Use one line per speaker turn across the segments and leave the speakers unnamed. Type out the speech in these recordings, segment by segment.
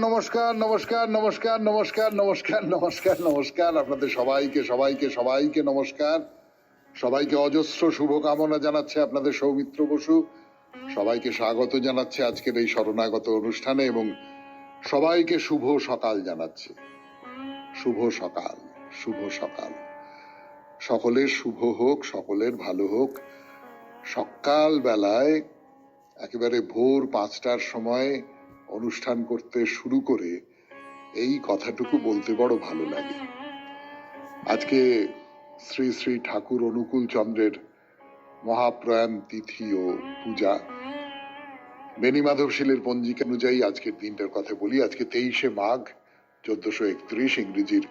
নমস্কার নমস্কার নমস্কার নমস্কার নমস্কার নমস্কার নমস্কার আপনাদের সবাইকে সবাইকে সবাইকে নমস্কার, সবাইকে অজস্র শুভকামনা জানাচ্ছে আপনাদের সৌমিত্র বসু। সবাইকে স্বাগত জানাচ্ছে আজকের এই শরণাগত অনুষ্ঠানে এবং সবাইকে শুভ সকাল জানাচ্ছে। শুভ সকাল, শুভ সকাল, সকলের শুভ হোক, সকলের ভালো হোক। সকাল বেলায় একেবারে ভোর 5টার সময় অনুষ্ঠান করতে শুরু করে এই কথাটুকু বলতে বড় ভালো লাগে। আজকে শ্রী শ্রী ঠাকুর অনুকূল চন্দ্রের মহাপ্রয়াণ তিথি ও পূজা। বেনি মাধবশীলের পঞ্জিকা অনুযায়ী আজকের দিনটার কথা বলি। আজকে 23শে মাঘ 1431, ইংরেজির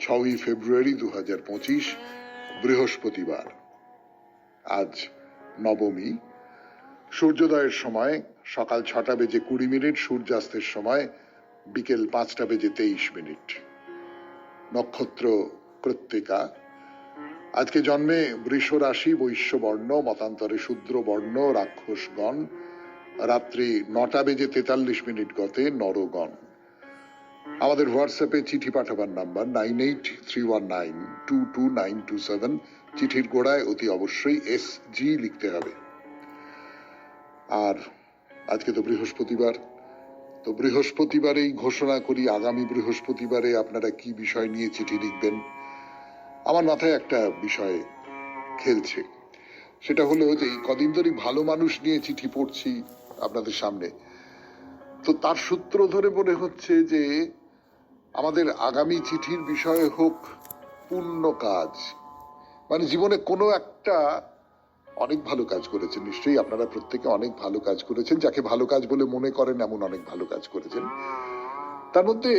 6ই ফেব্রুয়ারি 2025, বৃহস্পতিবার। আজ নবমী। সূর্যোদয়ের সময় সকাল 6:20, সূর্যাস্তের সময় বিকেল 5:23। নক্ষত্র কৃত্তিকা। আজকে জন্মে বৃষ রাশি, বৈশ্য বর্ণ, মতান্তরে শূদ্র বর্ণ, রাক্ষসগণ। রাত্রি 9:43 গতে নরগণ। আমাদের হোয়াটসঅ্যাপে চিঠি পাঠাবার নাম্বার 9831922927। চিঠির গোড়ায় অতি অবশ্যই SG লিখতে হবে। আর আজকে তো বৃহস্পতিবার, তো বৃহস্পতিবারেই ঘোষণা করি আগামী বৃহস্পতিবারে আপনারা কি বিষয় নিয়ে চিঠি লিখবেন। আমার মাথায় একটা বিষয় খেলছে, সেটা হলো যে এই কদিন ধরে ভালো মানুষ নিয়ে চিঠি পড়ছি আপনাদের সামনে, তো তার সূত্র ধরে মনে হচ্ছে যে আমাদের আগামী চিঠির বিষয় হোক পুণ্য কাজ। মানে জীবনে কোনো একটা অনেক ভালো কাজ করেছেন, নিশ্চয়ই আপনারা প্রত্যেকে অনেক ভালো কাজ করেছেন, যাকে ভালো কাজ বলে মনে করেন এমন অনেক ভালো কাজ করেছেন। তার মধ্যে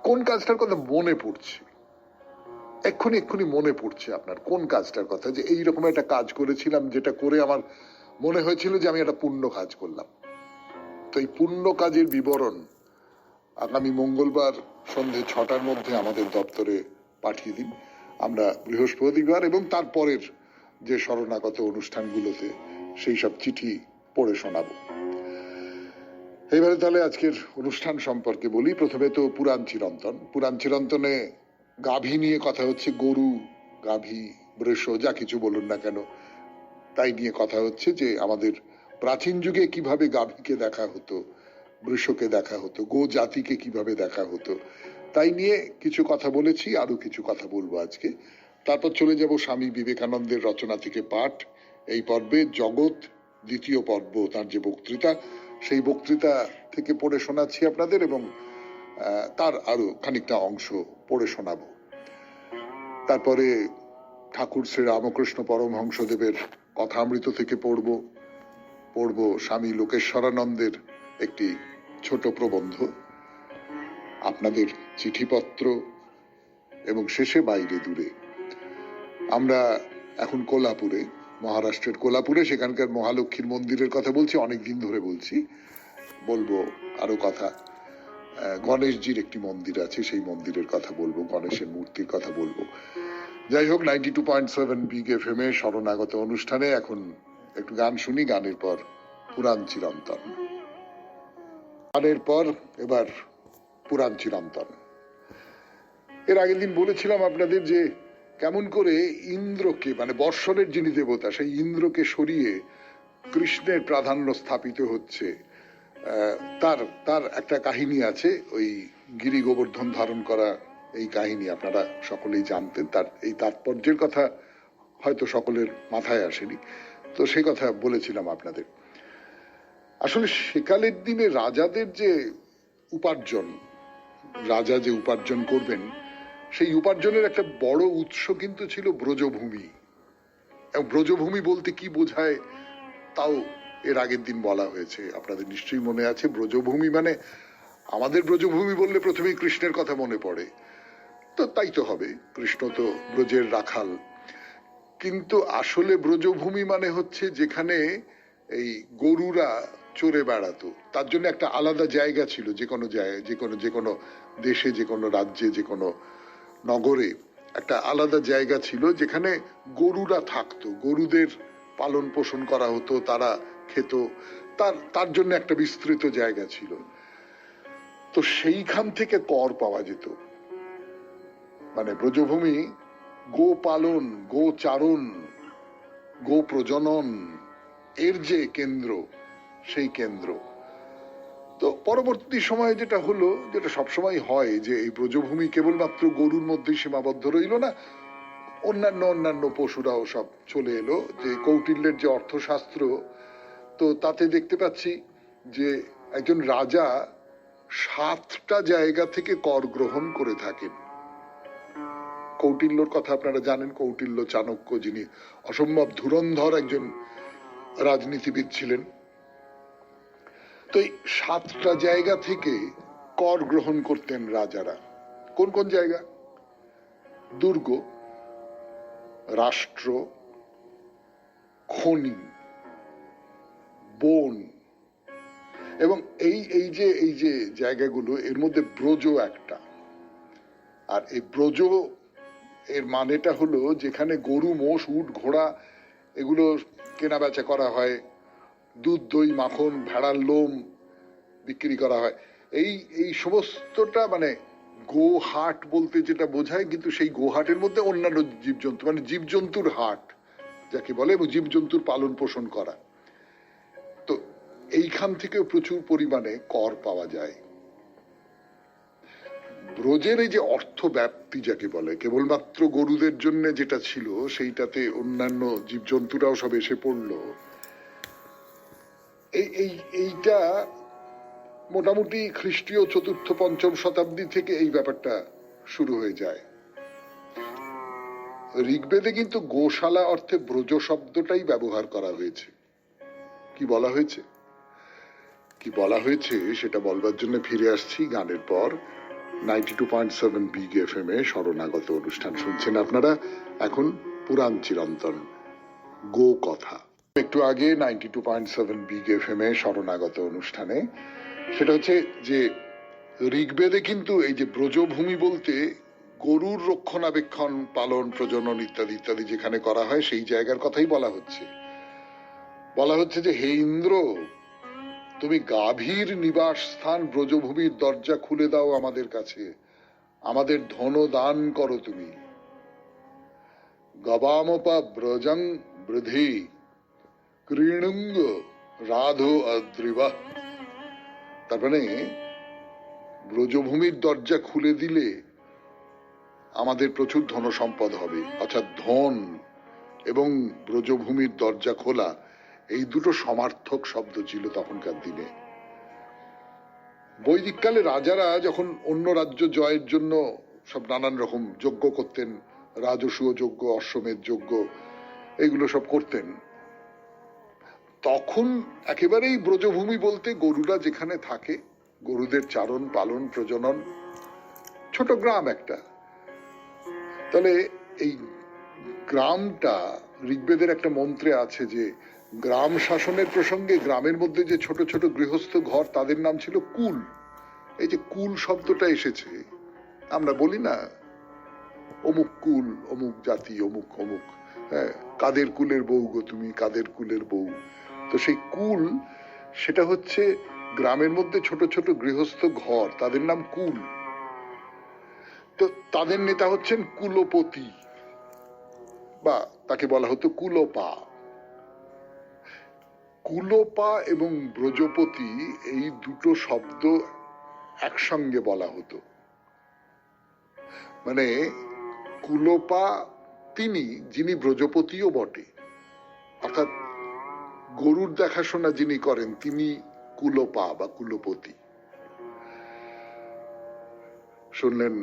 কোন কাজটার কথা মনে পড়ছে, এক্ষুনি মনে পড়ছে আপনার কোন কাজটার কথা, যে এইরকম একটা কাজ করেছিলাম যেটা করে আমার মনে হয়েছিল যে আমি একটা পুণ্য কাজ করলাম। তো এই পুণ্য কাজের বিবরণ আগামী মঙ্গলবার সন্ধে 6টার মধ্যে আমাদের দপ্তরে পাঠিয়ে দিন। আমরা বৃহস্পতিবার এবং তারপরের যে শরণাগত অনুষ্ঠানগুলোতে সেই সব চিঠি পড়ে শোনাবো। এবারে তাহলে আজকের অনুষ্ঠান সম্পর্কে বলি। প্রথমে তো পুরাণ চিরন্তন। পুরাণ চিরন্তনে গাভী নিয়ে কথা হচ্ছে। গরু, গাভী, বৃষ, যা কিছু বলুন না কেন, তাই নিয়ে কথা হচ্ছে যে আমাদের প্রাচীন যুগে কিভাবে গাভীকে দেখা হতো, বৃষকে দেখা হতো, গো জাতিকে কিভাবে দেখা হতো, তাই নিয়ে কিছু কথা বলেছি, আরো কিছু কথা বলবো আজকে। তারপর চলে যাব স্বামী বিবেকানন্দের রচনা থেকে পাঠ। এই পর্বে জগৎ, দ্বিতীয় পর্ব, তার যে বক্তৃতা, সেই বক্তৃতা থেকে পড়ে শোনাচ্ছি আপনাদের এবং তার আরো খানিকটা অংশ পড়ে শোনাবো। তারপরে ঠাকুর শ্রী রামকৃষ্ণ পরমহংসদেবের কথামৃত থেকে পড়বো স্বামী লোকেশ্বরানন্দের একটি ছোট প্রবন্ধ, আপনাদের চিঠিপত্র এবং শেষে বাইরে দূরে। আমরা এখন কোলাপুরে, মহারাষ্ট্রের কোলাপুরে, সেখানকার মহালক্ষ্মীর মন্দিরের কথা বলছি, অনেকদিন ধরে বলছি, বলবো আরো কথা। গণেশজির একটি মন্দির আছে, সেই মন্দিরের কথা বলবো, গণেশের মূর্তির কথা বলবো। যাই হোক, 92.7 বিগ FM এ শরণাগত অনুষ্ঠানে এখন একটু গান শুনি, গানের পর পুরাণ চিরন্তন। গানের পর এবার পুরাণ চিরন্তন। এর আগের দিন বলেছিলাম আপনাদের যে কেমন করে ইন্দ্রকে, মানে বর্ষণের যিনি দেবতা, সেই ইন্দ্রকে সরিয়ে কৃষ্ণের প্রাধান্য স্থাপিত হচ্ছে। তার একটা কাহিনী আছে, ওই গিরি গোবর্ধন ধারণ করা এই কাহিনী আপনারা সকলেই জানতেন। তার এই তাৎপর্যের কথা হয়তো সকলের মাথায় আসেনি, তো সেই কথা বলেছিলাম আপনাদের। আসলে সেকালের দিনে রাজাদের যে উপার্জন, রাজা যে উপার্জন করবেন, সেই উপার্জনের একটা বড় উৎস কিন্তু ছিল ব্রজভূমি। ব্রজভূমি বলতে কি বোঝায় তাও এর আগের দিন বলা হয়েছে, আপনাদের নিশ্চয়ই মনে আছে। ব্রজভূমি মানে আমাদের ব্রজভূমি বললে প্রথমেই কৃষ্ণের কথা মনে পড়ে, তো তাই তো হবে, কৃষ্ণ তো ব্রজের রাখাল। কিন্তু আসলে ব্রজভূমি মানে হচ্ছে যেখানে এই গরুরা চড়ে বেড়াতো, তার জন্য একটা আলাদা জায়গা ছিল। যে কোনো জায়গায়, যে কোনো দেশে, যে কোনো রাজ্যে, যে কোনো নগরে একটা আলাদা জায়গা ছিল যেখানে গরুরা থাকতো, গরুদের পালন পোষণ করা হতো, তারা খেত, তার জন্য একটা বিস্তৃত জায়গা ছিল। তো সেইখান থেকে কর পাওয়া যেত। মানে ব্রজভূমি গো পালন, গো চারণ, গো প্রজনন এর যে কেন্দ্র, সেই কেন্দ্র। তো পরবর্তী সময়ে যেটা হলো, যেটা সবসময় হয়, যে এই ব্রজভূমি কেবলমাত্র গরুর মধ্যেই সীমাবদ্ধ রইল না, অন্যান্য পশুরাও সব চলে এলো। যে কৌটিল্যের যে অর্থশাস্ত্র, তো তাতে দেখতে পাচ্ছি যে একজন রাজা 7টা জায়গা থেকে কর গ্রহণ করে থাকেন। কৌটিল্যর কথা আপনারা জানেন, কৌটিল্য চাণক্য, যিনি অসম্ভব ধুরন্ধর একজন রাজনীতিবিদ ছিলেন। তো এই 7টা জায়গা থেকে কর গ্রহণ করতেন রাজারা। কোন কোন জায়গা? দুর্গ, রাষ্ট্র, খনি, বন, এবং এই যে জায়গাগুলো, এর মধ্যে ব্রজ একটা। আর এই ব্রজ এর মানেটা হলো যেখানে গরু, মোষ, উট, ঘোড়া এগুলো কেনা বেচা করা হয়, দুধ, দই, মাখন, ভেড়ার লোম বিক্রি করা হয়। এই সমস্তটা মানে গোহাট বলতে যেটা বোঝায়, কিন্তু সেই গোহাটের মধ্যে অন্যান্য জীবজন্তু, মানে জীবজন্তুর হাট যাকে বলে, এবং জীবজন্তুর পালন পোষণ করা। তো এইখান থেকেও প্রচুর পরিমাণে কর পাওয়া যায়। ব্রজের এই যে অর্থ ব্যাপ্তি যাকে বলে, কেবলমাত্র গরুদের জন্য যেটা ছিল সেইটাতে অন্যান্য জীবজন্তুরাও সব এসে পড়লো। এইটা মোটামুটি খ্রিস্টীয় 4র্থ-5ম শতাব্দী থেকে এই ব্যাপারটা শুরু হয়ে যায়। ঋগ্বেদে কিন্তু গোশালা অর্থে ব্রজ শব্দটাই ব্যবহার করা হয়েছে। কি বলা হয়েছে, কি বলা হয়েছে সেটা বলবার জন্য ফিরে আসছি গানের পর। 92.7 বিগ এফএম এ শরণাগত অনুষ্ঠান শুনছেন আপনারা। এখন পুরাণ চিরন্তন, গো কথা। একটু আগে 92.7 বিগ এফএম এ শরণাগত অনুষ্ঠানে, সেটা হচ্ছে যে ঋগ্বেদে কিন্তু এই যে ব্রজভূমি বলতে গরুর রক্ষণাবেক্ষণ, পালন, প্রজনন ইত্যাদি ইত্যাদি যেখানে করা হয় সেই জায়গার কথাই বলা হচ্ছে। বলা হচ্ছে যে হে ইন্দ্র, তুমি গাভীর নিবাস স্থান ব্রজভূমির দরজা খুলে দাও আমাদের কাছে, আমাদের ধন দান করো তুমি। গবামপা ব্রজং বৃদ্ধি ক্রীণুঙ্গ রাধো অদ্রিবা। তার মানে ব্রজভূমির দরজা খুলে দিলে আমাদের প্রচুর ধন সম্পদ হবে। অর্থাৎ ধন এবং ব্রজভূমির দরজা খোলা, এই দুটো সমার্থক শব্দ ছিল তখনকার দিনে। বৈদিককালে রাজারা যখন অন্য রাজ্য জয়ের জন্য সব নানান রকম যজ্ঞ করতেন, রাজসূয় যজ্ঞ, অশ্বমেধ যজ্ঞ, এগুলো সব করতেন, তখন একেবারেই ব্রজভূমি বলতে গরুরা যেখানে থাকে, গরুদের চারণ, পালন, প্রজনন, ছোট গ্রাম একটা। তাহলে এই গ্রামটা, ঋগ্বেদের একটা মন্ত্রে আছে যে গ্রাম শাসনের প্রসঙ্গে গ্রামের মধ্যে যে ছোট ছোট গৃহস্থ ঘর, তাদের নাম ছিল কুল। এই যে কুল শব্দটা এসেছে, আমরা বলি না অমুক কুল, অমুক জাতি, অমুক অমুক, হ্যাঁ, কাদের কুলের বউ গো তুমি, কাদের কুলের বউ। তো সেই কুল, সেটা হচ্ছে গ্রামের মধ্যে ছোট ছোট গৃহস্থ ঘর, তাদের নাম কুল। তো তাদের নেতা হচ্ছেন কুলপতি, বা তাকে বলা হতো কুলপা। কুলপা এবং ব্রজপতি, এই দুটো শব্দ একসঙ্গে বলা হতো। মানে কুলপা তিনি, যিনি ব্রজপতিও বটে, অর্থাৎ গরুর দেখাশোনা যিনি করেন তিনি কুলপা বা কুলপতি। শুনলেন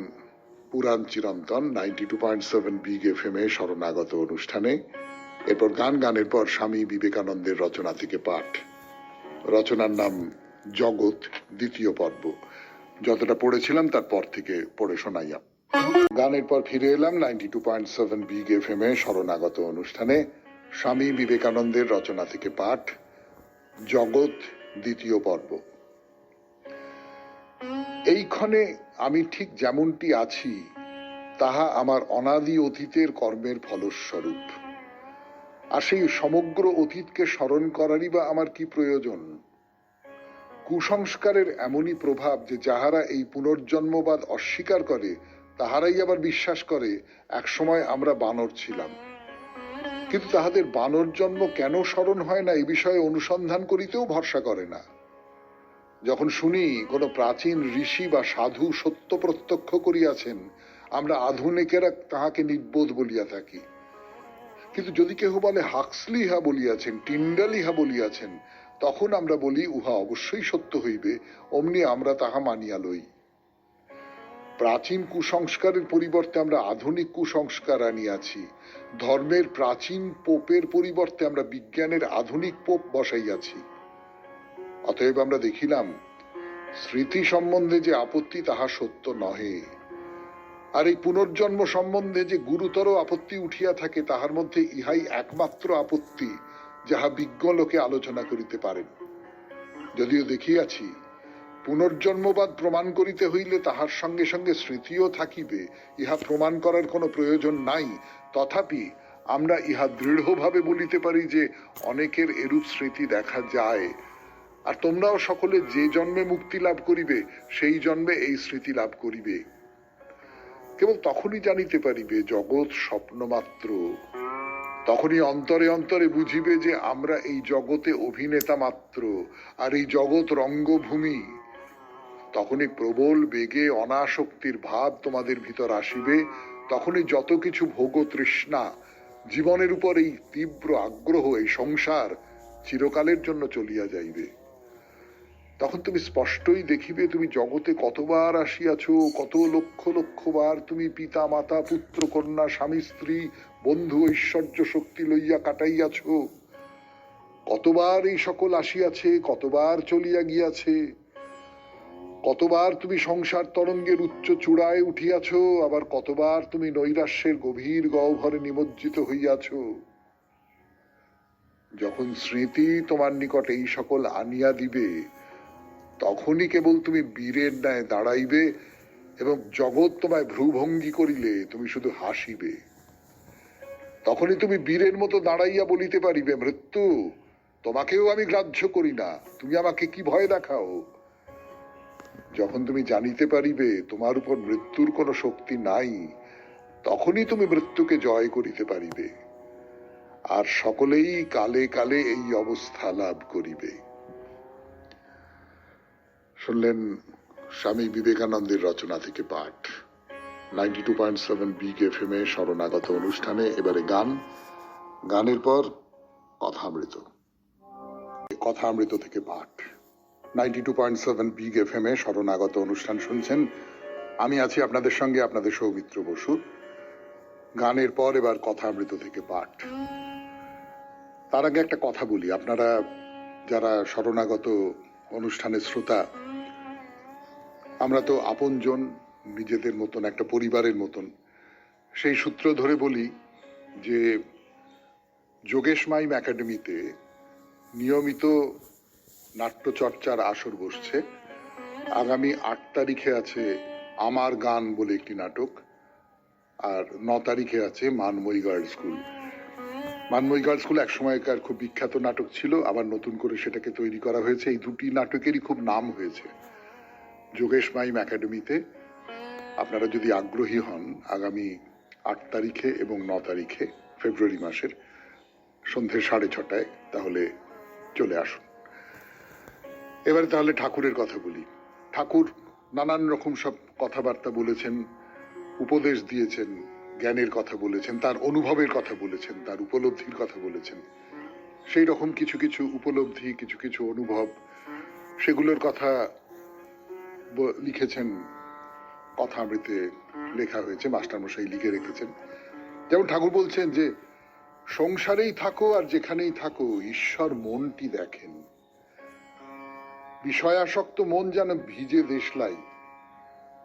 পুরাণ চিরন্তন 92.7 বিগ এফএম এ শরণাগত অনুষ্ঠানে। এরপর গানের পর স্বামী বিবেকানন্দের রচনা থেকে পাঠ। রচনার নাম জগৎ, 2য় পর্ব। যতটা পড়েছিলাম তার পর থেকে পড়ে শোনাইয়া। গানের পর ফিরে এলাম 92.7 বিগ এফএম এ শরণাগত অনুষ্ঠানে। স্বামী বিবেকানন্দের রচনা থেকে পাঠ, জগৎ, 2য় পর্ব। এইক্ষণে আমি ঠিক যেমনটি আছি, তাহা আমার অনাদি অতীতের কর্মের ফলস্বরূপ। আর সেই সমগ্র অতীতকে স্মরণ করারই বা আমার কি প্রয়োজন? কুসংস্কারের এমনই প্রভাব যে যাহারা এই পুনর্জন্মবাদ অস্বীকার করে তাহারাই আবার বিশ্বাস করে একসময় আমরা বানর ছিলাম, কিন্তু তাহাদের বানর জন্ম কেন স্মরণ হয় না এই বিষয়ে অনুসন্ধান করিতেও ভরসা করে না। যখন শুনি কোন প্রাচীন ঋষি বা সাধু সত্য প্রত্যক্ষ করিয়াছেন, আমরা আধুনিকেরা তাহাকে নির্বোধ বলিয়া থাকি। কিন্তু যদি কেহ বলে হাক্সলি ইহা বলিয়াছেন, টিন্ডাল ইহা বলিয়াছেন, তখন আমরা বলি উহা অবশ্যই সত্য হইবে, অমনি আমরা তাহা মানিয়া লই। প্রাচীন কুসংস্কারের পরিবর্তে আমরা আধুনিক কুসংস্কার আনিয়াছি। ধর্মের প্রাচীন পোপের পরিবর্তে আমরা বিজ্ঞানের আধুনিক পোপ বসাইয়াছি। অতএব আমরা দেখিলাম স্মৃতি সম্বন্ধে যে আপত্তি তাহা সত্য নহে, আর এই পুনর্জন্ম সম্বন্ধে যে গুরুতর আপত্তি উঠিয়া থাকে তাহার মধ্যে ইহাই একমাত্র আপত্তি যাহা বিজ্ঞ লোকে আলোচনা করিতে পারেন। যদিও দেখিয়াছি পুনর্জন্মবাদ প্রমাণ করিতে হইলে তাহার সঙ্গে সঙ্গে স্মৃতিও থাকিবে, ইহা প্রমাণ করার কোনো প্রয়োজন নাই, তথাপি আমরা ইহা দৃঢ়ভাবে বলিতে পারি যে অনেকের এরূপ স্মৃতি দেখা যায়। আর তোমরাও সকলে যে জন্মে মুক্তি লাভ করিবে সেই জন্মে এই স্মৃতি লাভ করিবে। কেবল তখনই জানিতে পারিবে জগৎ স্বপ্ন মাত্র, তখনই অন্তরে অন্তরে বুঝিবে যে আমরা এই জগতে অভিনেতা মাত্র, আর এই জগৎ রঙ্গভূমি। তখনই প্রবল বেগে অনাসক্তির ভাব তোমাদের ভিতর আসিবে, তখনই যত কিছু ভোগ তৃষ্ণা, জীবনের উপর এই তীব্র আগ্রহ, এই সংসার চিরকালের জন্য চলিয়া যাইবে। তখন তুমি স্পষ্টই দেখিবে তুমি জগতে কতবার আসিয়াছ, কত লক্ষ লক্ষ বার তুমি পিতা মাতা পুত্র কন্যা স্বামী স্ত্রী বন্ধু ঐশ্বর্য শক্তি লইয়া কাটাইয়াছ, কতবার এই সকল আসিয়াছে, কতবার চলিয়া গিয়াছে, কতবার তুমি সংসার তরঙ্গের উচ্চ চূড়ায় উঠিয়াছ, আবার কতবার তুমি নৈরাশ্যের গভীর গহ্বরে নিমজ্জিত হইয়াছ। যখন স্মৃতি তোমার নিকট এই সকল আনিয়া দিবে, তখনই কেবল তুমি বীরের ন্যায় দাঁড়াইবে, এবং জগৎ তোমায় ভ্রুভঙ্গি করিলে তুমি শুধু হাসিবে। তখনই তুমি বীরের মতো দাঁড়াইয়া বলিতে পারিবে, মৃত্যু, তোমাকেও আমি গ্রাহ্য করি না, তুমি আমাকে কি ভয় দেখাও। যখন তুমি জানিতে পারিবে তোমার উপর মৃত্যুর কোনো শক্তি নাই, তখনই তুমি মৃত্যুকে জয় করিতে পারিবে, আর সকলেই কালে কালে এই অবস্থা লাভ করিবে। শুনলেন স্বামী বিবেকানন্দের রচনা থেকে পাঠ 92.7 বিগ এফএম এ শরণাগত অনুষ্ঠানে। এবারে গান, গানের পর কথামৃত। কথামৃত থেকে পাঠ 92.7 বিগ এফএম এ শরণাগত অনুষ্ঠান শুনছেন। আমি আছি আপনাদের সঙ্গে, আপনাদের সৌমিত্র বসু। গানের পর এবার কথামৃত থেকে পাঠ। তার আগে একটা কথা বলি, আপনারা যারা শরণাগত অনুষ্ঠানের শ্রোতা, আমরা তো আপনজন, নিজেদের মতন, একটা পরিবারের মতন। সেই সূত্র ধরে বলি যে যোগেশ মাইম একাডেমিতে নিয়মিত নাট্যচর্চার আসর বসছে। আগামী 8 তারিখে আছে আমার গান বলে একটি নাটক, আর 9 তারিখে আছে মানময়ী গার্লস স্কুল। মানময়ী গার্লস স্কুল এক সময়কার খুব বিখ্যাত নাটক ছিল, আবার নতুন করে সেটাকে তৈরি করা হয়েছে। এই দুটি নাটকেরই খুব নাম হয়েছে। যোগেশ মাইম একাডেমিতে আপনারা যদি আগ্রহী হন, আগামী 8 তারিখে এবং 9 তারিখে ফেব্রুয়ারি মাসের সন্ধ্যে 6:30, তাহলে চলে আসুন। এবারে তাহলে ঠাকুরের কথা বলি। ঠাকুর নানান রকম সব কথাবার্তা বলেছেন, উপদেশ দিয়েছেন, জ্ঞানের কথা বলেছেন, তার অনুভবের কথা বলেছেন, তার উপলব্ধির কথা বলেছেন। সেই রকম কিছু কিছু উপলব্ধি, কিছু কিছু অনুভব, সেগুলোর কথা লিখেছেন, কথামৃতে লেখা হয়েছে, মাস্টারমশাই লিখে রেখেছেন। যেমন ঠাকুর বলছেন যে সংসারেই থাকো আর যেখানেই থাকো ঈশ্বর মনটি দেখেন। বিষয়াসক্ত মন যেন ভিজে দেশলাই,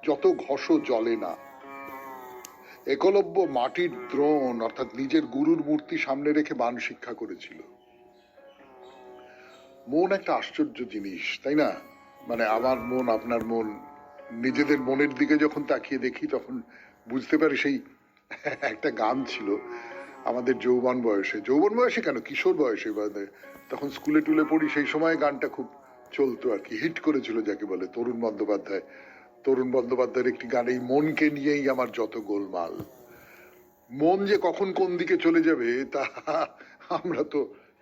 যত ঘষো জলে না। একলব্য মাটির দ্রোণ অর্থাৎ নিজের গুরুর মূর্তি সামনে রেখে বাণ শিক্ষা করেছিল। মন একটা আশ্চর্য জিনিস, তাই না? মানে আমার মন, আপনার মন, নিজেদের মনের দিকে যখন তাকিয়ে দেখি তখন বুঝতে পারি। সেই একটা গান ছিল আমাদের যৌবন বয়সে কেন, কিশোর বয়সে, তখন স্কুলে টুলে পড়ি, সেই সময় গানটা খুব চলতো আর কি, হিট করেছিল যাকে বলে তরুণ বন্দ্যোপাধ্যায়ের একটি গান, এই মনকে নিয়েই আমার যত গোলমাল। মন যে কখন কোন দিকে চলে যাবে তা আমরা তো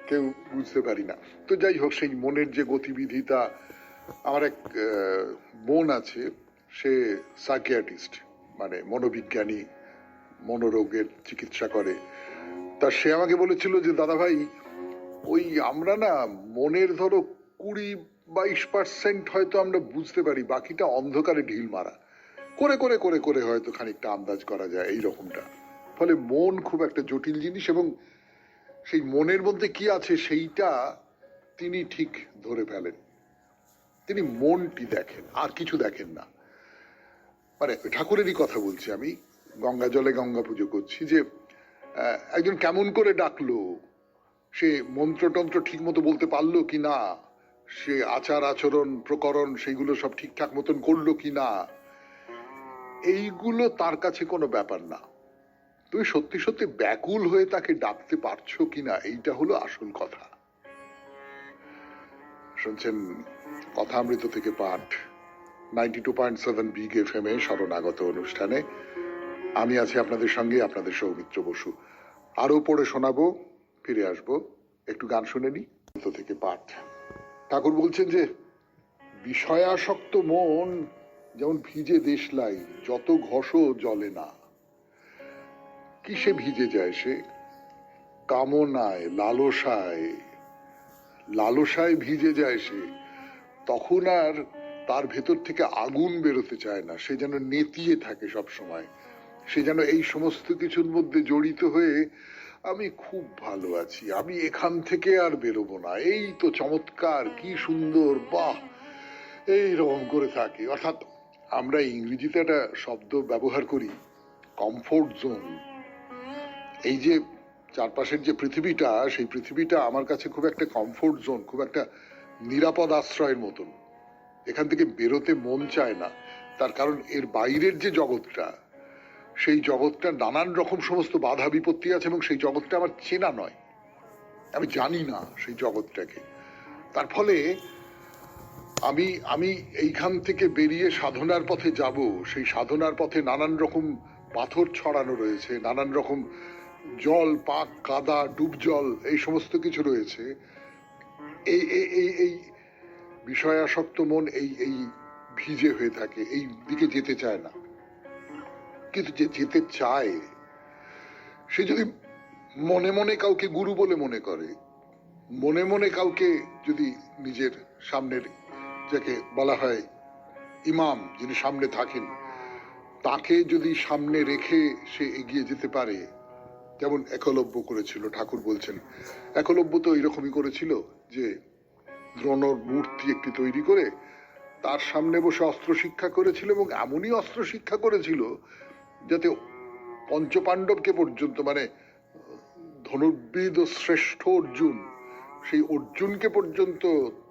কেউ বুঝতে পারি না। তো যাই হোক, সেই মনের যে গতিবিধিতা, আমার এক বোন আছে, সে সাইকিয়াট্রিস্ট, মানে মনোবিজ্ঞানী, মনোরোগের চিকিৎসা করে। তা সে আমাকে বলেছিল যে দাদা ভাই, ওই আমরা না মনের ধরো 20-22% হয়তো আমরা বুঝতে পারি, বাকিটা অন্ধকারে ঢিল মারা, করে করে করে করে হয়তো খানিকটা আন্দাজ করা যায় এই রকমটা। ফলে মন খুব একটা জটিল জিনিস, এবং সেই মনের মধ্যে কি আছে সেইটা তিনি ঠিক ধরে ফেলেন। তিনি মনটি দেখেন, আর কিছু দেখেন না। মানে ঠাকুরেরই কথা বলছি আমি, গঙ্গা জলে গঙ্গা পুজো করছি, যে একজন কেমন করে ডাকলো, সে মন্ত্রতন্ত্র ঠিক মতো বলতে পারলো কি না, সে আচার আচরণ প্রকরণ সেইগুলো সব ঠিকঠাক মতন করলো কি না, এইগুলো তার কাছে কোনো ব্যাপার না। তুমি সত্যি সত্যি ব্যাকুল হয়ে তাকে ডাকতে পারছো কিনা, এইটা হলো আসল কথা। শুনছেন কথামৃত থেকে পাঠ, 92.7 বিগ এফএম এ শরণাগত অনুষ্ঠানে। আমি আছি আপনাদের সঙ্গে, আপনাদের সৌমিত্র বসু। আরো পড়ে শোনাবো, ফিরে আসবো, একটু গান শুনে নি। থেকে পাঠ। ঠাকুর বলছেন যে বিষয়াসক্ত মন যেমন ভিজে দেশলাই, যত ঘষো জলে না। কিসে ভিজে যায় সে? কামনায়, লালসায় ভিজে যায় সে। তখন আর তার ভেতর থেকে আগুন বেরোতে চায় না, সে যেন নেতিয়ে থাকে সব সময়। সে যেন এই সমস্ত কিছুর মধ্যে জড়িত হয়ে, আমি খুব ভালো আছি, আমি এখান থেকে আর বেরোবো না, এই তো চমৎকার, কি সুন্দর, বাহ, এইরকম করে থাকে। অর্থাৎ আমরা ইংরেজিতে একটা শব্দ ব্যবহার করি, কমফোর্ট জোন। এই যে চারপাশের যে পৃথিবীটা, সেই পৃথিবীটা আমার কাছে খুব একটা কমফোর্ট জোন, খুব একটা নিরাপদ আশ্রয়ের মতন। এখান থেকে বেরোতে মন চায় না। তার কারণ এর বাইরের যে জগৎটা, সেই জগৎটা নানান রকম সমস্ত বাধা বিপত্তি আছে, এবং সেই জগৎটা আমার চেনা নয়, আমি জানি না সেই জগৎটাকে। তার ফলে আমি আমি এইখান থেকে বেরিয়ে সাধনার পথে যাব, সেই সাধনার পথে নানান রকম পাথর ছড়ানো রয়েছে, নানান রকম জল, পাক, কাদা, ডুব জল, এই সমস্ত কিছু রয়েছে। এই এই এই এই বিষয়াসক্ত মন এই এই ভিজে হয়ে থাকে, এই দিকে যেতে চায় না। কিন্তু যে যেতে চায়, সে যদি মনে মনে কাউকে গুরু বলে মনে করে, মনে মনে কাউকে যদি নিজের সামনের, যাকে বলা হয় ইমাম, যিনি সামনে থাকেন, তাকে যদি সামনে রেখে সে এগিয়ে যেতে পারে, যেমন একলব্য করেছিল। ঠাকুর বলছেন একলব্য তো এরকমই করেছিল, যে দ্রোণর মূর্তি একটি তৈরি করে তার সামনে বসে অস্ত্র শিক্ষা করেছিল, এবং এমনই অস্ত্র শিক্ষা করেছিল যাতে পঞ্চপাণ্ডবকে পর্যন্ত, মানে ধনুর্বিদ ও শ্রেষ্ঠ অর্জুন, সেই অর্জুনকে পর্যন্ত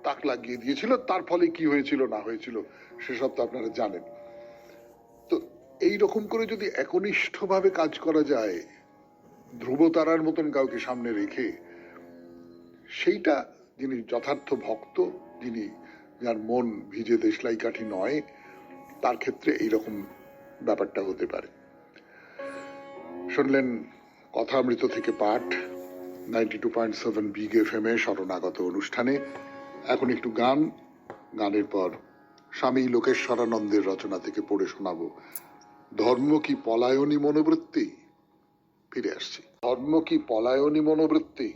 তাক লাগিয়ে দিয়েছিল। তার ফলে কি হয়েছিল না হয়েছিল সেসব তো আপনারা জানেন। তো এই রকম করে যদি একনিষ্ঠভাবে কাজ করা যায়, ধ্রুবতারার মতন কাউকে সামনে রেখে, সেইটা যিনি যথার্থ ভক্ত, যিনি, যার মন ভিজে দেশলাই কাঠি নয়, তার ক্ষেত্রে এইরকম ব্যাপারটা হতে পারে। শুনলেন কথামৃত থেকে পাঠ, 92.7 বিগ এফএম এ শরণাগত অনুষ্ঠানে। এখন একটু গান, গানের পর স্বামী লোকেশ্বরানন্দের রচনা থেকে পড়ে শোনাবো ধর্ম কি পলায়নী মনোবৃত্তি। ফিরে আসছি। ধর্ম কি পলায়নী মনোবৃত্তি,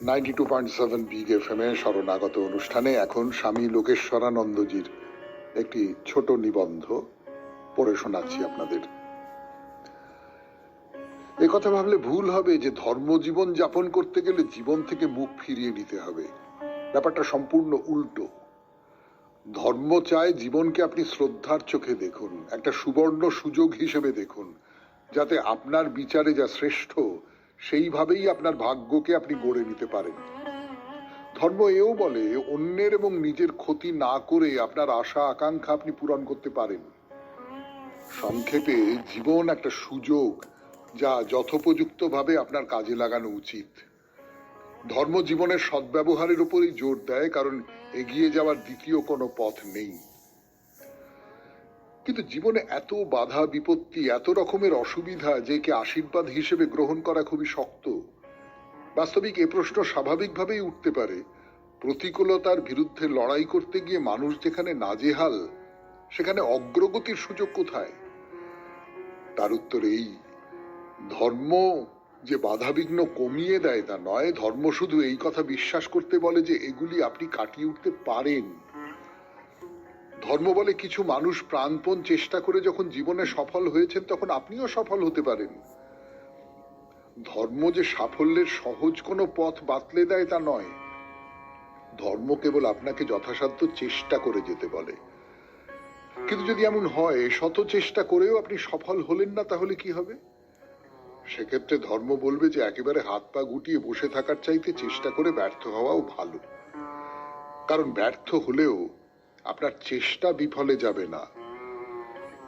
92.7 বিগ এফএম এ শরণাগত অনুষ্ঠানে। এখন স্বামী লোকেশ্বরানন্দজির একটি ছোট নিবন্ধ পড়ে শোনাচ্ছি আপনাদের। কথা ভাবলে ভুল হবে যে ধর্মজীবন যাপন করতে গেলে জীবন থেকে মুখ ফিরিয়ে নিতে হবে। ব্যাপারটা সম্পূর্ণ উল্টো। ধর্ম চায় জীবনকে আপনি শ্রদ্ধার চোখে দেখুন, একটা সুবর্ণ সুযোগ হিসেবে দেখুন, যাতে আপনার বিচারে যা শ্রেষ্ঠ সেইভাবেই আপনার ভাগ্যকে আপনি গড়ে নিতে পারেন। ধর্ম এও বলে অন্যের এবং নিজের ক্ষতি না করে আপনার আশা আকাঙ্ক্ষা আপনি পূরণ করতে পারেন। সংক্ষেপে জীবন একটা সুযোগ, যা যথোপযুক্ত ভাবে আপনার কাজে লাগানো উচিত। ধর্ম জীবনের সদ্ব্যবহারের উপরই জোর দেয়, কারণ এগিয়ে যাওয়ার দ্বিতীয় কোনো পথ নেই। কিন্তু জীবনে এত বাধা বিপত্তি, এত রকমের অসুবিধা যে কে আশীর্বাদ হিসেবে গ্রহণ করা খুবই শক্ত। বাস্তবিক এ প্রশ্ন স্বাভাবিকভাবেই উঠতে পারে, প্রতিকূলতার বিরুদ্ধে লড়াই করতে গিয়ে মানুষ যেখানে নাজেহাল, সেখানে অগ্রগতির সুযোগ কোথায়? তার উত্তর এই, ধর্ম যে বাধাবিঘ্ন কমিয়ে দেয় তা নয়, ধর্ম শুধু এই কথা বিশ্বাস করতে বলে যে এগুলি আপনি কাটিয়ে উঠতে পারেন। ধর্ম বলে কিছু মানুষ প্রাণপণ চেষ্টা করে যখন জীবনে সফল হয়েছেন তখন আপনিও সফল হতে পারেন। ধর্ম যে সাফল্যের সহজ কোনো পথ বাতলে দেয় তা নয়, ধর্ম কেবল আপনাকে যথাসাধ্য চেষ্টা করে যেতে বলে। কিন্তু যদি এমন হয় শত চেষ্টা করেও আপনি সফল হলেন না, তাহলে কি হবে? সেক্ষেত্রে ধর্ম বলবে যে একেবারে হাত পা গুটিয়ে বসে থাকার চাইতে চেষ্টা করে ব্যর্থ হওয়াও ভালো, কারণ ব্যর্থ হলেও আপনার চেষ্টা বিফলে যাবে না।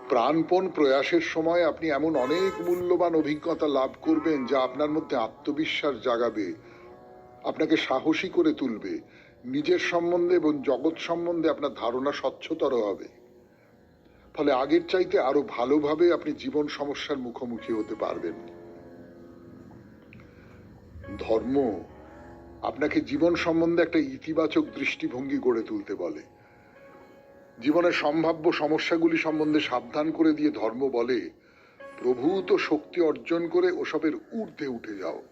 প্রাণপণ প্রয়াসের সময় আপনি এমন অনেক মূল্যবান অভিজ্ঞতা লাভ করবেন যা আপনার মধ্যে আত্মবিশ্বাস জাগাবে, আপনাকে সাহসী করে তুলবে, নিজের সম্বন্ধে এবং জগৎ সম্বন্ধে আপনার ধারণা স্বচ্ছতর হবে। ফলে আগের চাইতে আরো ভালোভাবে আপনি জীবন সমস্যার মুখোমুখি হতে পারবেন। ধর্ম আপনাকে জীবন সম্বন্ধে একটা ইতিবাচক দৃষ্টিভঙ্গি গড়ে তুলতে বলে। জীবনের সম্ভাব্য সমস্যাগুলি সম্বন্ধে সাবধান করে দিয়ে ধর্ম বলে, প্রভূত শক্তি অর্জন করে ওসবের ঊর্ধ্বে উঠে যাও।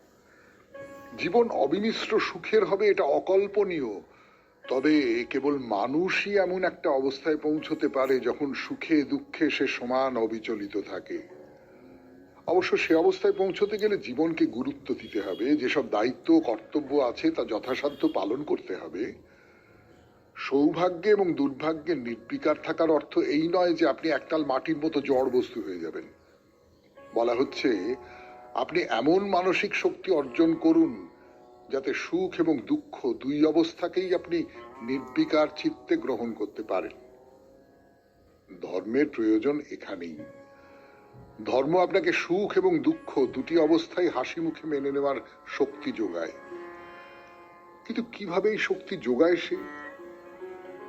জীবন অবিমিশ্র সুখের হবে এটা অকল্পনীয়, তবে কেবল মানুষই এমন একটা অবস্থায় পৌঁছতে পারে যখন সুখে দুঃখে সে সমান অবিচলিত থাকে। অবশ্য সে অবস্থায় পৌঁছতে গেলে জীবনকে গুরুত্ব দিতে হবে, যেসব দায়িত্ব কর্তব্য আছে তা যথাসাধ্য পালন করতে হবে। সৌভাগ্যে এবং দুর্ভাগ্যে নির্বিকার থাকার অর্থ এই নয় যে আপনি এককাল মাটির মতো জড় বস্তু হয়ে যাবেন। বলা হচ্ছে আপনি এমন মানসিক শক্তি অর্জন করুন যাতে সুখ এবং দুঃখ দুই অবস্থাকেই আপনি নির্বিকার চিত্তে গ্রহণ করতে পারেন। ধর্মের প্রয়োজন এখানেই। ধর্ম আপনাকে সুখ এবং দুঃখ দুটি অবস্থায় হাসি মুখে মেনে নেওয়ার শক্তি যোগায়। কিন্তু কিভাবে এই শক্তি যোগায় সে?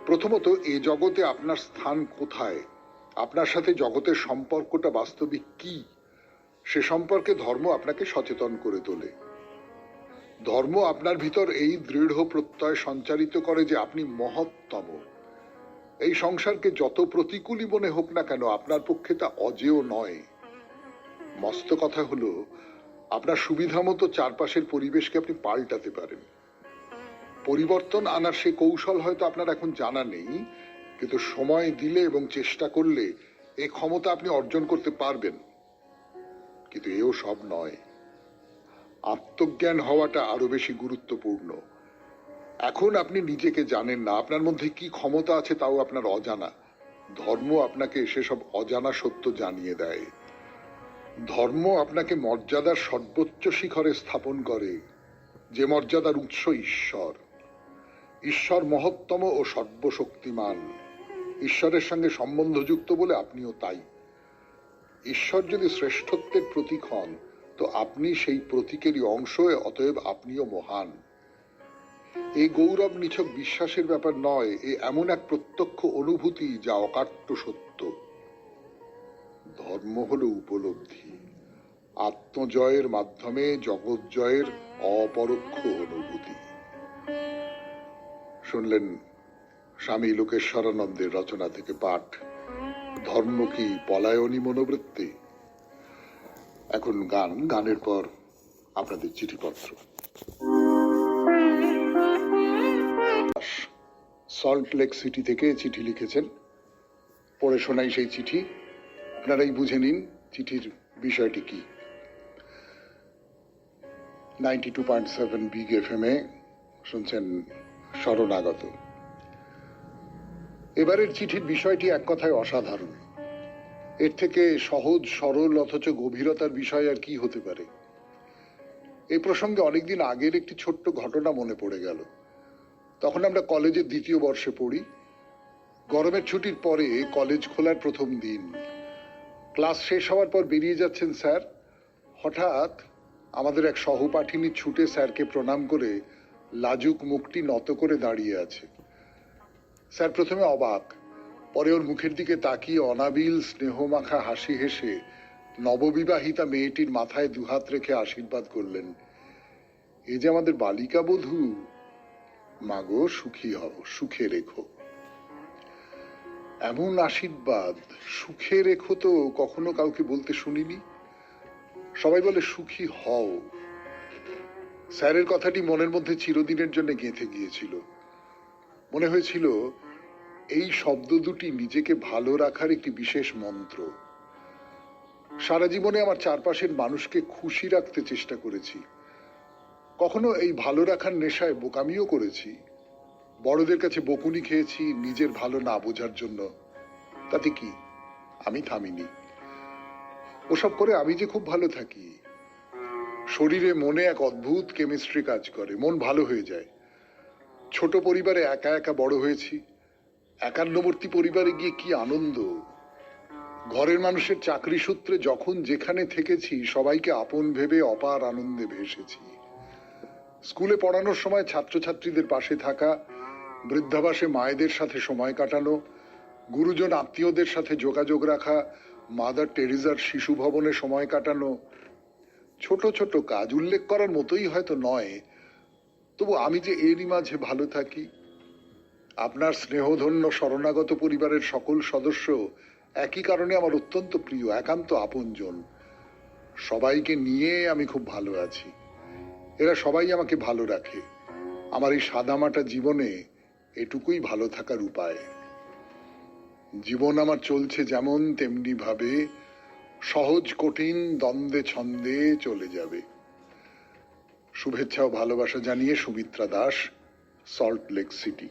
প্রথমত, এ জগতে আপনার স্থান কোথায়, আপনার সাথে জগতের সম্পর্কটা বাস্তবিক কি, সে সম্পর্কে ধর্ম আপনাকে সচেতন করে তোলে। ধর্ম আপনার ভিতর এই দৃঢ় প্রত্যয় সঞ্চারিত করে যে আপনি মহত্তম। এই সংসারকে যত প্রতিকূলই মনে হোক না কেন, আপনার পক্ষে তা অজেয় নয়। মস্ত কথা হলো, আপনার সুবিধা মতো চারপাশের পরিবেশকে আপনি পাল্টাতে পারেন। পরিবর্তন আনার সে কৌশল হয়তো আপনার এখন জানা নেই, কিন্তু সময় দিলে এবং চেষ্টা করলে এই ক্ষমতা আপনি অর্জন করতে পারবেন। কিন্তু এও সব নয়, আত্মজ্ঞান হওয়াটা আরো বেশি গুরুত্বপূর্ণ। এখন আপনি নিজেকে জানেন না, আপনার মধ্যে কি ক্ষমতা আছে তাও আপনার অজানা। ধর্ম আপনাকে সেসব অজানা সত্য জানিয়ে দেয়। ধর্ম আপনাকে মর্যাদার সর্বোচ্চ শিখরে স্থাপন করে, যে মর্যাদার উৎস ঈশ্বর। ঈশ্বর মহত্তম ও সর্বশক্তিমান। ঈশ্বরের সঙ্গে সম্বন্ধযুক্ত বলে আপনিও তাই। ঈশ্বর যদি শ্রেষ্ঠত্বের প্রতীক হন, তো আপনি সেই প্রতীকেরই অংশ, অতএব আপনিও মহান। এই গৌরব নিছক বিশ্বাসের ব্যাপার নয়, এ এমন এক প্রত্যক্ষ অনুভূতি যা অকাট্য সত্য। ধর্ম হলো উপলব্ধি, আত্মজয়ের মাধ্যমে জগৎ জয়ের অপরোক্ষ অনুভূতি। শুনলেন স্বামী লোকেশ্বরানন্দের রচনা থেকে পাঠ, ধর্ম কি পলায়নী মনোবৃত্তি। এখন গান, গানের পর আপনাদের চিঠিপত্র। সল্ট লেক সিটি থেকে চিঠি লিখেছেন, পড়ে শোনাই সেই চিঠি, আপনারাই বুঝে নিন চিঠির বিষয়টি কি। 92.7 বিগ FM এ শুনছেন শরণাগত। এবারের চিঠির বিষয়টি এক কথায় অসাধারণ। এর থেকে সহজ সরল অথচ গভীরতার বিষয় আর কি হতে পারে। এই প্রসঙ্গে অনেকদিন আগের একটি ছোট্ট ঘটনা মনে পড়ে গেল। তখন আমরা কলেজের দ্বিতীয় বর্ষে পড়ি। গরমের ছুটির পরে কলেজ খোলার প্রথম দিন। ক্লাস শেষ হওয়ার পর বেরিয়ে যাচ্ছেন স্যার। হঠাৎ আমাদের এক সহপাঠিনী ছুটে স্যারকে প্রণাম করে লাজুক মুখটি নত করে দাঁড়িয়ে আছে। স্যার প্রথমে অবাক, পরে ওর মুখের দিকে তাকিয়ে অনাবিল স্নেহমাখা হাসি হেসে নববিবাহিতা মেয়েটির মাথায় দুহাত রেখে আশীর্বাদ করলেন। এ যে আমাদের বালিকা বধূ, মাগো সুখী হও, সুখে রেখো। এমন আশীর্বাদ সুখে রেখো তো কখনো কাউকে বলতে শুনিনি। সবাই বলে সুখী হও। স্যারের কথাটি মনের মধ্যে চিরদিনের জন্য গেঁথে গিয়েছিল। মনে হয়েছিল এই শব্দ দুটি নিজেকে ভালো রাখার একটি বিশেষ মন্ত্র। সারা জীবনে আমার চারপাশের মানুষকে খুশি রাখতে চেষ্টা করেছি। কখনো এই ভালো রাখার নেশায় বোকামিও করেছি। বড়দের কাছে বকুনি খেয়েছি নিজের ভালো না বোঝার জন্য। তাতে কি, আমি থামিনি। ওসব করে আমি যে খুব ভালো থাকি। শরীরে মনে এক অদ্ভুত কেমিস্ট্রি কাজ করে, মন ভালো হয়ে যায়। ছোট পরিবারে একা একা বড় হয়েছি। একান্নবর্তী পরিবারে গিয়ে কি আনন্দ। ঘরের মানুষের চাকরি সূত্রে যখন যেখানে থেকেছি সবাইকে আপন ভেবে অপার আনন্দে ভেসেছি। স্কুলে পড়ানোর সময় ছাত্রছাত্রীদের পাশে থাকা, বৃদ্ধাবাসে মায়েদের সাথে সময় কাটানো, গুরুজন আত্মীয়দের সাথে যোগাযোগ রাখা, মাদার টেরিজার শিশু ভবনে সময় কাটানো। ছোট ছোট কাজ, উল্লেখ করার মতোই হয়তো নয়, তবু আমি যে এরই মাঝে ভালো থাকি। আপনার স্নেহধন্য শরণাগত পরিবারের সকল সদস্য একই কারণে আমার অত্যন্ত প্রিয়, একান্ত আপনজন। সবাইকে নিয়ে আমি খুব ভালো আছি। এরা সবাই আমাকে ভালো রাখে। আমার এই সাদামাটা জীবনে এটুকুই ভালো থাকার উপায়। জীবন আমার চলছে যেমন তেমনি ভাবে, সহজ কঠিন দ্বন্দ্বে ছন্দে চলে যাবে। শুভেচ্ছা ও ভালোবাসা জানিয়ে Sumitra Das, salt lake city.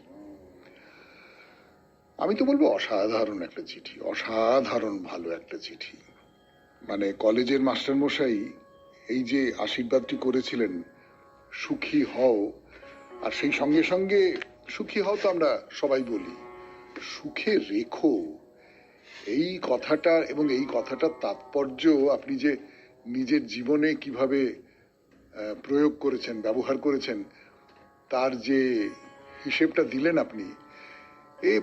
আমি তো বলবো অসাধারণ একটা চিঠি, অসাধারণ ভালো একটা চিঠি। মানে কলেজের মাস্টারমশাই এই যে আশীর্বাদটি করেছিলেন, সুখী হও, আর সেই সঙ্গে সঙ্গে সুখী হও তো আমরা সবাই বলি, সুখে রেখো। এই কথাটা এবং এই কথাটার তাৎপর্য আপনি যে নিজের জীবনে কিভাবে প্রয়োগ করেছেন, ব্যবহার করেছেন, তার যে হিসেবটা দিলেন আপনি, এ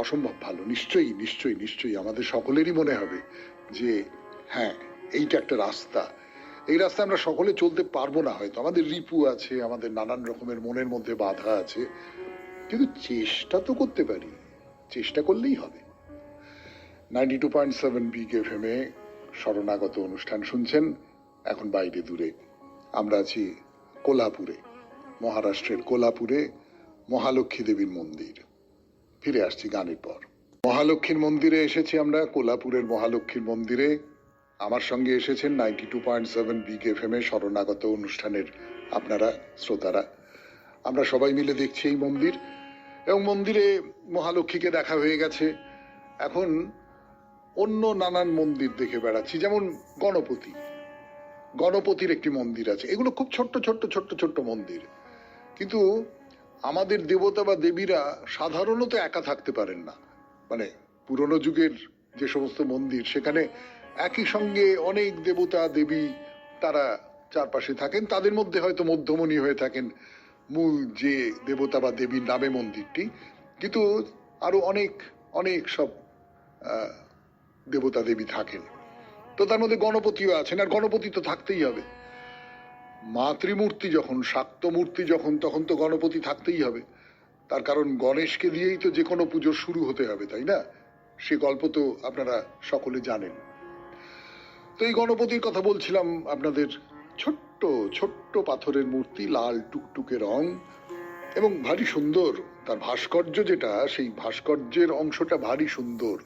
অসম্ভব ভালো। নিশ্চয়ই নিশ্চয়ই নিশ্চয়ই আমাদের সকলেরই মনে হবে যে হ্যাঁ, এইটা একটা রাস্তা। এই রাস্তা আমরা সকলে চলতে পারবো না, হয়তো আমাদের রিপু আছে, আমাদের নানান রকমের মনের মধ্যে বাধা আছে, কিন্তু চেষ্টা তো করতে পারি, চেষ্টা করলেই হবে। 92.7 বিগ এফএম এ শরণাগত অনুষ্ঠান শুনছেন। এখন বাইরে দূরে আমরা আছি কোলাপুরে, মহারাষ্ট্রের কোলাপুরে মহালক্ষ্মী দেবীর মন্দির। ফিরে আসছি গানের পর। মহালক্ষ্মীর মন্দিরে এসেছি আমরা, কোলাপুরের মহালক্ষ্মীর মন্দিরে। আমার সঙ্গে এসেছেন 92.7 বিগ এফএম এ শরণাগত অনুষ্ঠানের আপনারা শ্রোতারা। আমরা সবাই মিলে দেখছি এই মন্দির, এবং মন্দিরে মহালক্ষ্মীকে দেখা হয়ে গেছে। এখন অন্য নানান মন্দির দেখে বেড়াচ্ছি, যেমন গণপতি। গণপতির একটি মন্দির আছে। এগুলো খুব ছোট্ট ছোট্ট ছোট্ট ছোট্ট মন্দির, কিন্তু আমাদের দেবতা বা দেবীরা সাধারণত একা থাকতে পারেন না। মানে পুরনো যুগের যে সমস্ত মন্দির, সেখানে একই সঙ্গে অনেক দেবতা দেবী তারা চারপাশে থাকেন। তাদের মধ্যে হয়তো মধ্যমণি হয়ে থাকেন মূল যে দেবতা বা দেবীর নামে মন্দিরটি, কিন্তু আরো অনেক অনেক সব দেবতা দেবী থাকেন। তো তার মধ্যে গণপতিও আছেন, আর গণপতি তো থাকতেই হবে। মাতৃমূর্তি যখন, শাক্ত মূর্তি যখন, তখন তো গণপতি থাকতেই হবে। তার কারণ গণেশকে দিয়েই তো যে কোনো পুজো শুরু হতে হবে, তাই না? সে গল্প তো আপনারা সকলে জানেন। তো এই গণপতির কথা বলছিলাম আপনাদের। ছোট্ট ছোট্ট পাথরের মূর্তি, লাল টুকটুকে রং, এবং ভারী সুন্দর। তার ভাস্কর্য যেটা, সেই ভাস্কর্যের অংশটা ভারী সুন্দর।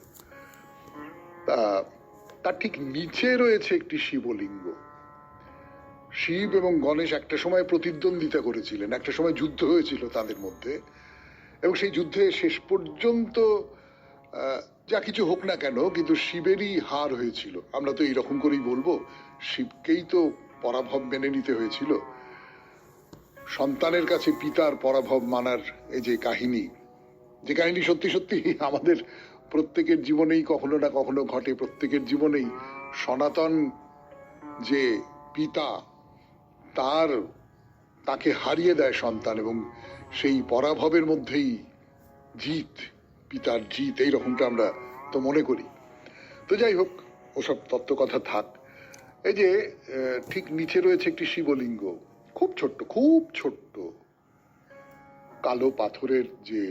তার ঠিক নিচে রয়েছে একটি শিবলিঙ্গ। শিব এবং গণেশ একটা সময় প্রতিদ্বন্দ্বিতা করেছিলেন, একটা সময় যুদ্ধ হয়েছিল তাদের মধ্যে, এবং সেই যুদ্ধে শেষ পর্যন্ত যা কিছু হোক না কেন, কিন্তু শিবেরই হার হয়েছিল। আমরা তো এইরকম করেই বলবো, শিবকেই তো পরাভব মেনে নিতে হয়েছিল। সন্তানের কাছে পিতার পরাভব মানার এই যে কাহিনী, যে কাহিনী সত্যি সত্যি আমাদের প্রত্যেকের জীবনেই কখনো না কখনো ঘটে। প্রত্যেকের জীবনেই সনাতন যে পিতা তাকে হারিয়ে দেয় সন্তান, এবং সেই পরাভবের মধ্যেই জিত, পিতার জিত, এইরকমটা আমরা তো মনে করি। তো যাই হোক, ওসব তত্ত্ব কথা থাক। এই যে ঠিক নিচে রয়েছে একটি শিবলিঙ্গ, খুব ছোট্ট, খুব ছোট্ট, কালো পাথরের যে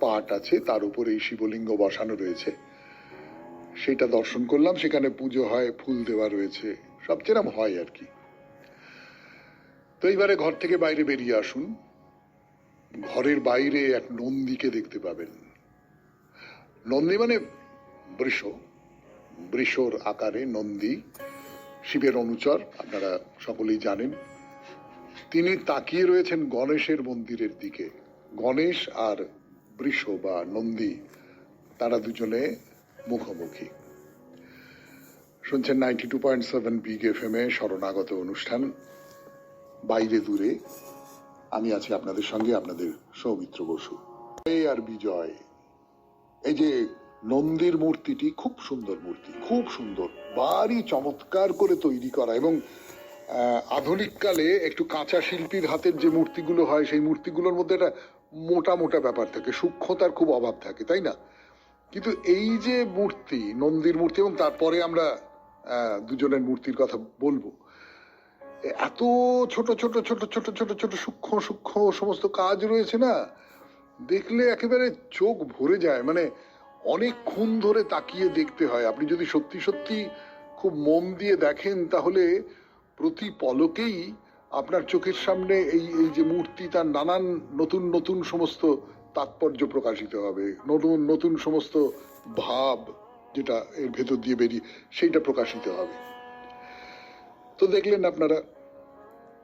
পাট আছে তার উপরে এই শিবলিঙ্গ বসানো রয়েছে। সেটা দর্শন করলাম, সেখানে পুজো হয়, ফুল দেওয়া রয়েছে, সব যেরকম হয় আর কি। তো এইবারে ঘর থেকে বাইরে বেরিয়ে আসুন, ঘরের বাইরে এক নন্দীকে দেখতে পাবেন। নন্দী মানে বৃষ, বৃষর আকারে নন্দী, শিবের অনুচর, আপনারা সকলেই জানেন। তিনি তাকিয়ে রয়েছেন গণেশের মন্দিরের দিকে। গণেশ আর বৃষ বা নন্দী, তারা দুজনে মুখোমুখি। শুনছেন 92.7 বিগ FM এ শরণাগত অনুষ্ঠান বাইরে দূরে। আমি আছি আপনাদের সঙ্গে, আপনাদের সৌমিত্র বসু। আর বিজয়, এই যে নন্দীর মূর্তিটি খুব সুন্দর মূর্তি, খুব সুন্দর, ভারী চমৎকার করে তৈরি করা, এবং আধুনিক কালে একটু কাঁচা শিল্পীর হাতের যে মূর্তিগুলো হয় সেই মূর্তিগুলোর মধ্যে একটা মোটা মোটা ব্যাপার থাকে, সূক্ষ্মতার খুব অভাব থাকে, তাই না? কিন্তু এই যে মূর্তি, নন্দীর মূর্তি, এবং তারপরে আমরা দুজনের মূর্তির কথা বলবো, এত ছোট ছোট ছোট ছোট ছোট ছোট সূক্ষ্ম সূক্ষ্ম সমস্ত কাজ রয়েছে না, দেখলে একেবারে চোখ ভরে যায়। মানে অনেকক্ষণ ধরে তাকিয়ে দেখতে হয়। আপনি যদি সত্যি সত্যি খুব মন দিয়ে দেখেন, তাহলে প্রতি পলকেই আপনার চোখের সামনে এই এই যে মূর্তি, তার নানান নতুন নতুন সমস্ত তাৎপর্য প্রকাশিত হবে, নতুন নতুন সমস্ত ভাব যেটা এর ভেতর দিয়ে বেরিয়ে সেইটা প্রকাশিত হবে। তো দেখলেন আপনারা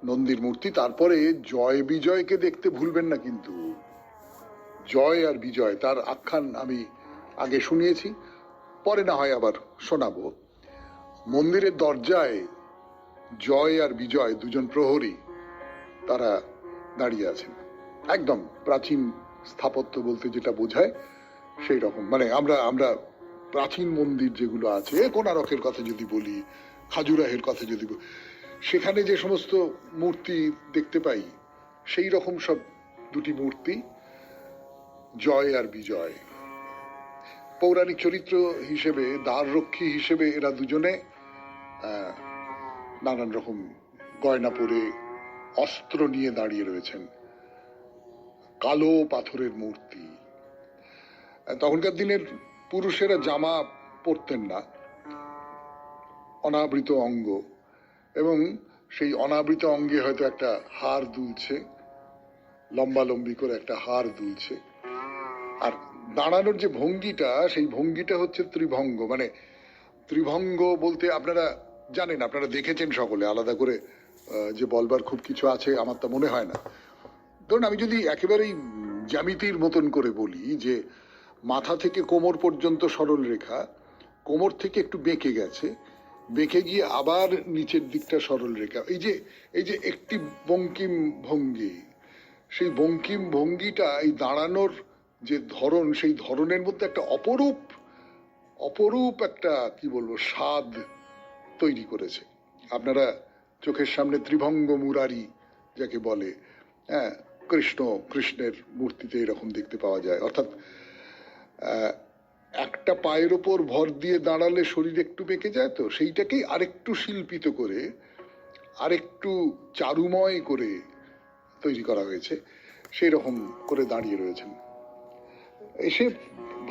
নন্দীর মূর্তি। তারপরে জয় বিজয়কে দেখতে ভুলবেন না কিন্তু। জয় আর বিজয়, তার আখ্যান আমি আগে শুনিয়েছি, পরে না হয় আবার শোনাবো। মন্দিরের দরজায় জয় আর বিজয়, দুজন প্রহরী, তারা দাঁড়িয়ে আছেন। একদম প্রাচীন স্থাপত্য বলতে যেটা বোঝায় সেই রকম। মানে আমরা আমরা প্রাচীন মন্দির যেগুলো আছে, কোণারকের কথা যদি বলি, খাজুরাহের কথা যদি বলি, সেখানে যে সমস্ত মূর্তি দেখতে পাই, সেই রকম সব দুটি মূর্তি, জয় আর বিজয়। পৌরাণিক চরিত্র হিসেবে, দ্বাররক্ষী হিসেবে এরা দুজনে নানান রকম গয়না পরে অস্ত্র নিয়ে দাঁড়িয়ে রয়েছেন। কালো পাথরের মূর্তি। তখনকার দিনের পুরুষেরা জামা পরতেন না, অনাবৃত অঙ্গ, এবং সেই অনাবৃত অঙ্গে হয়তো একটা হার দুলছে, লম্বালম্বি করে একটা হার দুলছে। আর দাঁড়ানোর যে ভঙ্গিটা, সেই ভঙ্গিটা হচ্ছে ত্রিভঙ্গ। মানে ত্রিভঙ্গ বলতে আপনারা জানেন, আপনারা দেখেছেন সকলে, আলাদা করে যে বলবার খুব কিছু আছে আমার তা মনে হয় না। ধরুন আমি যদি একেবারেই জ্যামিতির মতন করে বলি, যে মাথা থেকে কোমর পর্যন্ত সরল রেখা, কোমর থেকে একটু বেঁকে গেছে, বেঁকে গিয়ে আবার নিচের দিকটা সরল রেখা, এই যে একটি বঙ্কিম ভঙ্গি, সেই বঙ্কিম ভঙ্গিটা, এই দাঁড়ানোর যে ধরন, সেই ধরনের মধ্যে একটা অপরূপ অপরূপ একটা কি বলবো স্বাদ তৈরি করেছে। আপনারা চোখের সামনে ত্রিভঙ্গ মুরারি যাকে বলে, হ্যাঁ, কৃষ্ণের মূর্তিতে এরকম দেখতে পাওয়া যায়। অর্থাৎ একটা পায়ের ওপর ভর দিয়ে দাঁড়ালে শরীর একটু বেঁকে যায়, তো সেইটাকেই আরেকটু শিল্পিত করে, আরেকটু চারুময় করে তৈরি করা হয়েছে, সেই রকম করে দাঁড়িয়ে রয়েছেন। এসে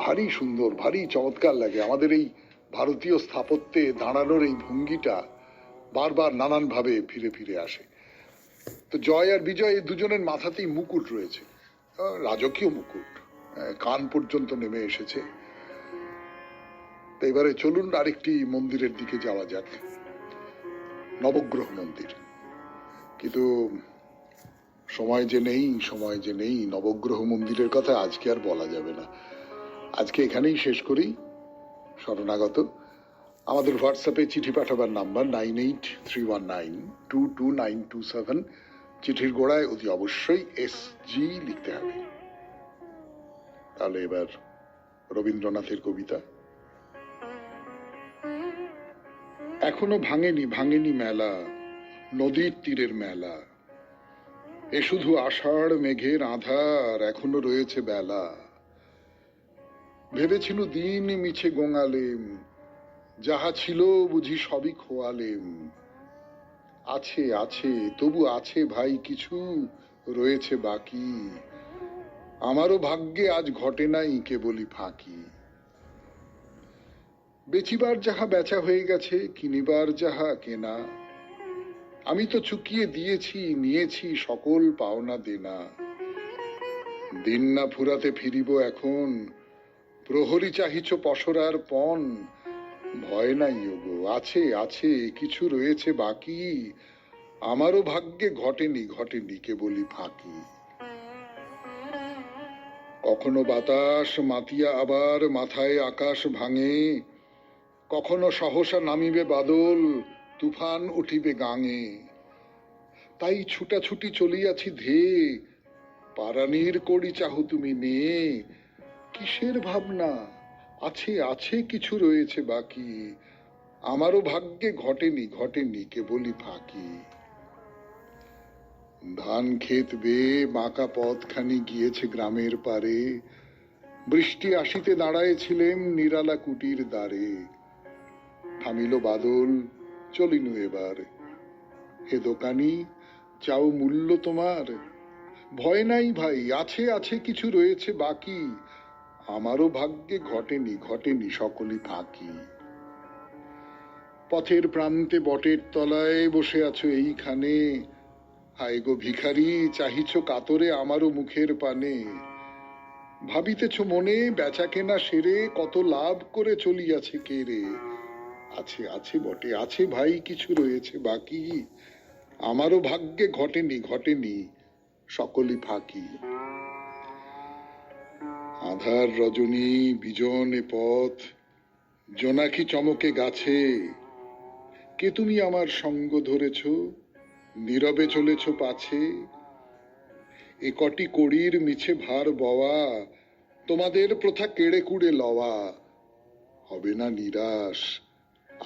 ভারী সুন্দর, ভারী চমৎকার লাগে। আমাদের এই ভারতীয় স্থাপত্যে দাঁড়ানোর এই ভঙ্গিটা বারবার নানান ভাবে ফিরে ফিরে আসে। তো জয় আর বিজয়, এই দুজনের মাথাতেই মুকুট রয়েছে, রাজকীয় মুকুট, কান পর্যন্ত নেমে এসেছে। তো এবারে চলুন আরেকটি মন্দিরের দিকে যাওয়া যাক, নবগ্রহ মন্দির। কিন্তু সময় যে নেই নবগ্রহ মন্দিরের কথা আজকে আর বলা যাবে না। আজকে এখানেই শেষ করি শরণাগত। আমাদের হোয়াটসঅ্যাপে চিঠি পাঠাবার নাম্বার 9831922927। চিঠির গোড়ায় অতি অবশ্যই SG লিখতে হবে। তাহলে এবার রবীন্দ্রনাথের কবিতা। এখনো ভাঙেনি মেলা, নদীর তীরের মেলা। এ শুধু আষাঢ় মেঘের আধার, এখনো রয়েছে বেলা। ভেবেছিল দিন মিছে গোঙালেম, যাহা ছিল বুঝি সবই খোয়ালেম। আছে আছে তবু আছে ভাই কিছু রয়েছে বাকি। আমারও ভাগ্যে আজ ঘটে নাই কেবলই ফাঁকি। বেচিবার যাহা বেচা হয়ে গেছে, কিনিবার যাহা কেনা, আমি তো চুকিয়ে দিয়েছি নিয়েছি সকল পাওনা দেনা। দিন না ফুরাতে ফিরিব এখন, প্রহরী চাহিছ পসরার পণ। ভয় নাই ওগো, আছে আছে কিছু রয়েছে বাকি। আমারও ভাগ্যে ঘটেনি ঘটেনি কেবলই ফাঁকি। কখনো বাতাস মাতিয়া আবার মাথায় আকাশ ভাঙে, কখনো সহসা নামিবে বাদল, তুফান উঠিবে গাঙে। তাই ছুটাছুটি চলিয়াছি ধেয়ে, পারানির কড়ি চাহু তুমি নিয়ে। কিসের ভাবনা, আছে আছে কিছু রয়েছে বাকি। আমারও ভাগ্যে ঘটেনি ঘটেনি কেবলই ফাঁকি। ধান ক্ষেত বেয়ে বাঁকা পথখানি গিয়েছে গ্রামের পারে। বৃষ্টি আসিতে দাঁড়ায়েছিলেম নিরালা কুটির দ্বারে। থামিল বাদল, চলিনু এবার। হে দোকানি, চাও মূল্য তোমার? ভয় নাই ভাই, আছে আছে কিছু রয়েছে বাকি। আমারও ভাগ্যে ঘটেনি ঘটেনি সকলই ফাঁকি। পথের প্রান্তে বটের তলায় বসে আছো এইখানে। হায় গো ভিখারি, চাহিছ কাতরে আমারও মুখের পানে। ভাবিতেছ মনে বেচা কেনা সেরে কত লাভ করে চলিয়াছে কেরে। আছে আছে বটে, আছে ভাই কিছু রয়েছে বাকি। আমারও ভাগ্যে ঘটেনি ঘটেনি সকলই ফাঁকি। আধার রজনী বিজন এ পথ, জোনাকি চমকে গাছে। কে তুমি আমার সঙ্গ ধরেছ, নীরবে চলেছ পাছে। এ কটি কড়ির মিছে ভার বওয়া, তোমাদের প্রথা কেড়ে কুড়ে লওয়া। হবে না নিরাশ,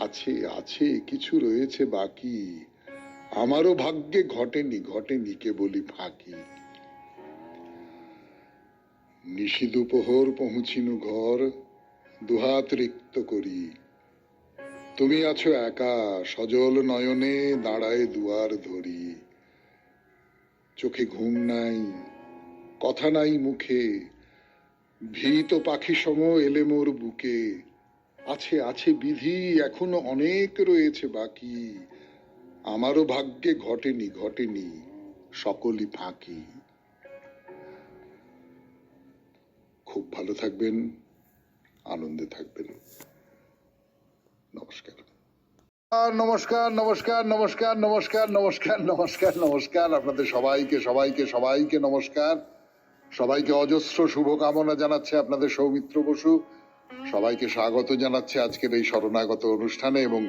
আছে আছে কিছু রয়েছে বাকি। আমারও ভাগ্যে ঘটেনি ঘটেনি কেবলই ফাঁকি। নিশি দুপোহর পৌঁছিনু ঘর, দুহাত রিক্ত করি। তুমি আছো একা সজল নয়নে দাঁড়ায় দুয়ার ধরি। চোখে ঘুম নাই, কথা নাই মুখে, ভীত পাখি সম এলে মোর বুকে। আছে আছে বিধি এখনো অনেক রয়েছে বাকি। আমারও ভাগ্যে ঘটেনি ঘটেনি সকলই ফাঁকি। খুব ভালো থাকবেন, আনন্দে থাকবেন। নমস্কার। নমস্কার নমস্কার নমস্কার নমস্কার নমস্কার নমস্কার নমস্কার। আপনাদের সবাইকে সবাইকে সবাইকে নমস্কার। সবাইকে অজস্র শুভকামনা জানাচ্ছে আপনাদের সৌমিত্র বসু। সবাইকে স্বাগত জানাচ্ছে আজকের এই শরণাগত অনুষ্ঠানে এবং